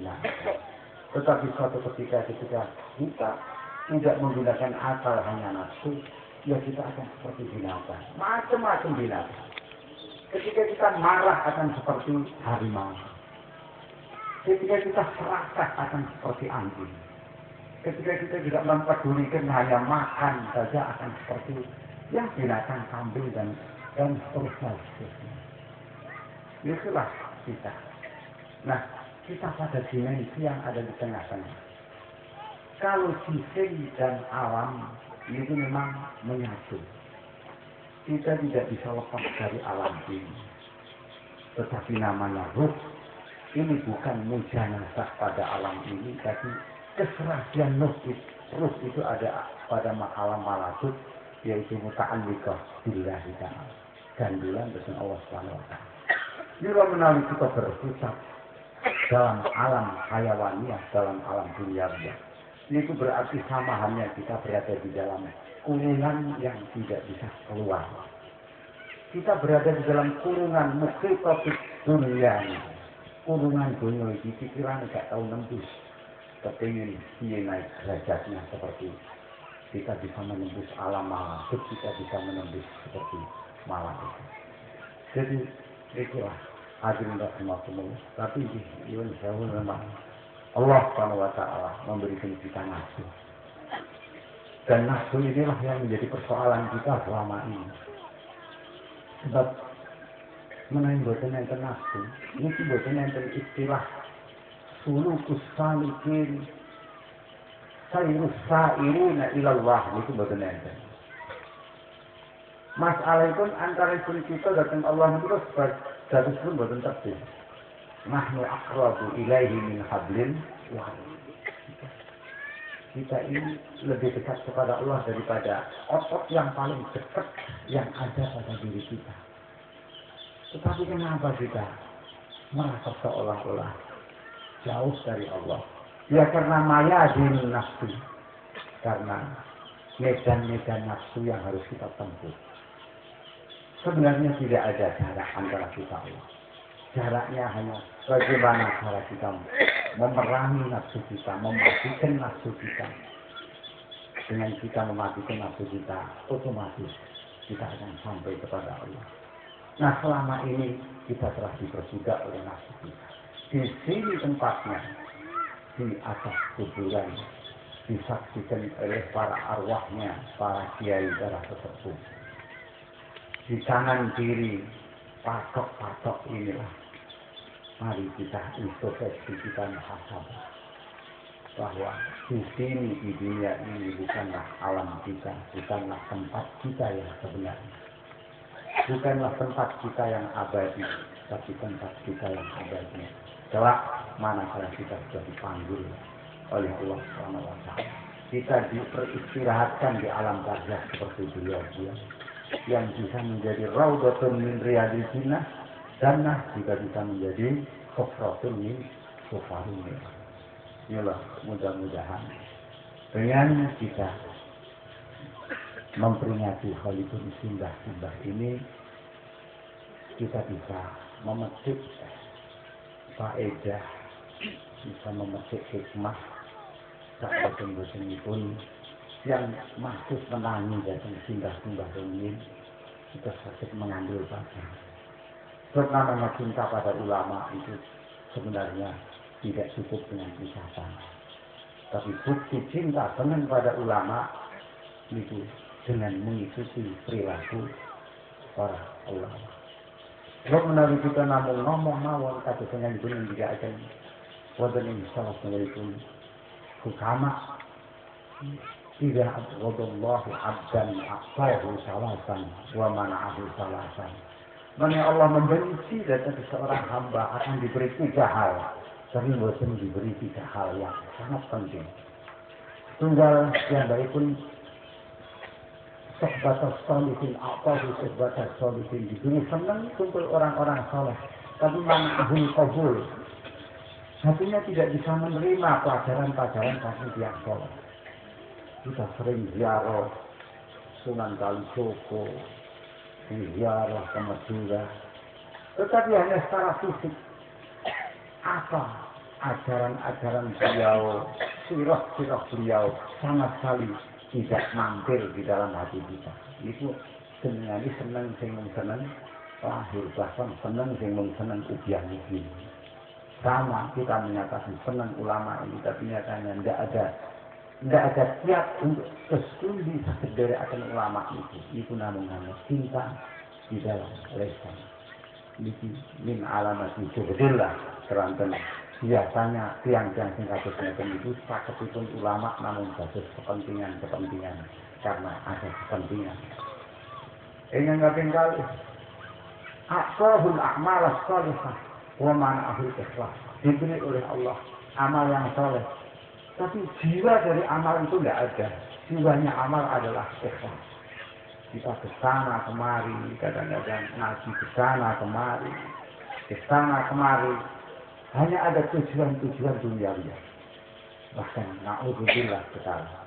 binatang. Tetapi suatu ketika kita tidak menggunakan akal, hanya nafsu, ya kita akan seperti binatang. Macam-macam binatang. Ketika kita marah akan seperti harimau. Ketika kita serakah akan seperti anjing. Ketika kita tidak mempedulikan hanya makan saja akan seperti yang binatang kambing dan seterusnya. Itulah kita. Nah, kita pada dimensi yang ada di tengah-tengah. Kalau jisim dan alam itu memang menyatu. Kita tidak bisa lepas dari alam ini. Tetapi namanya ruh, ini bukan mujanazah pada alam ini, tapi keserasian ruh itu ada pada alam malakut, yaitu muta'alliqah billahi ta'ala. Gandulan dengan Allah SWT. Bila menawi kita berpusat dalam alam hayawaniyah, dalam alam duniawiyah, itu berarti sama halnya kita berada di dalam kurungan yang tidak bisa keluar. Kita berada di dalam kurungan mukhitatus dunia. Kurungan dunia ini pikiran tidak tahu nembus. Kepingin dia naik derajatnya seperti kita bisa menembus alam malakut, kita bisa menembus seperti malaikat. Jadi itulah hadirin rahimakumullah. Tapi ini jauh memang Allah SWT memberikan kita nafsu. Dan nafsu inilah yang menjadi persoalan kita selama ini. Sebab menaik boten enten nafsu, ini boten enten istilah sulukus salikin sairus sairuna ilallah, itu boten enten. Masalah itu antara kita datang Allah itu satu pun boten tertib. Nahnu aqrabu ilaihi min hablin wahid. Kita ini lebih dekat kepada Allah daripada otot yang paling dekat yang ada pada diri kita. Tetapi kenapa kita merasa seolah-olah jauh dari Allah? Ya karena maya din nafsu. Karena medan-medan nafsu yang harus kita tempuh. Sebenarnya tidak ada jarak antara kita Allah. Jaraknya hanya bagaimana cara kita memerangi nafsu kita, mematikan nafsu kita. Dengan kita mematikan nafsu kita, otomatis kita akan sampai kepada Allah. Nah, selama ini kita telah diperbudak oleh nafsu kita. Di sini tempatnya, di atas kuburan, disaksikan oleh para arwahnya, para kiai, para sesepuh. Di kanan kiri, patok-patok inilah. Mari kita introspeksi, kita muhasabah bahwa di sini di dunia ini bukanlah alam kita, bukanlah tempat kita yang sebenarnya, bukanlah tempat kita yang abadi, tapi tempat kita yang abadi. Kelak manakala kita sudah dipanggil oleh Allah SWT, kita diperistirahatkan di alam barzakh seperti beliau yang bisa menjadi raudhatun min riyadil jannah. Jannah juga bisa menjadi khufratun min sufarun. Inilah mudah-mudahan dengan kita memperingati Khalidun Simbah ini, kita bisa memetik faedah, bisa memetik hikmah saat boten pun yang masih menangi datang simbah-simbah ini, kita sakit mengambil bagian. Sebab namanya cinta pada ulama itu sebenarnya tidak cukup dengan ucapan. Tapi bukti cinta dengan pada ulama itu dengan mengikuti perilaku para ulama. Sebab menawi kita namun ngomong mawon kata dengan gunung juga akan wadah ini salah menjadikan hukama. Tidak abghadallahu abdan aqsahu salasan wa mana'ahu salasan. Mana Allah membenci dari seorang hamba akan diberi 3 hal, tapi bosan diberi 3 hal yang sangat penting. Tunggal yang baik pun sohbatas sholihin, a'tahu sohbatas sholihin, diberi senang kumpul orang-orang soleh, tapi mana'ahul qabul. Hatinya tidak bisa menerima pelajaran-pelajaran kasih yang soleh. Kita sering ziarah Sunan Kalijogo, ziarah ke Madura, tetapi hanya secara fisik. Apa ajaran-ajaran beliau, sirah-sirah beliau sangat sekali tidak mampir di dalam hati kita. Itu seneng seneng lahir bahkan seneng ubiang ini. Sama kita menyatakan senang ulama ini, tapi nyatanya tidak ada kiat untuk berstudi dari akan ulama itu. Itu namanya cinta di dalam lesan. Ini min alamat itu betullah keranten. Biasanya tiang-tiang singkat itu sakitipun ulama namun basis kepentingan karena ada kepentingan. Ingin kaping kali aqrabul a'mal as-salihah wa mana'ahul ikhlas. Diberi oleh Allah amal yang soleh. Tapi jiwa dari amal itu tidak ada. Jiwanya amal adalah ikhlas. Kita kesana kemari, kadang-kadang ngaji kesana kemari. Hanya ada tujuan duniawi. Bahkan na'udzubillah sekarang.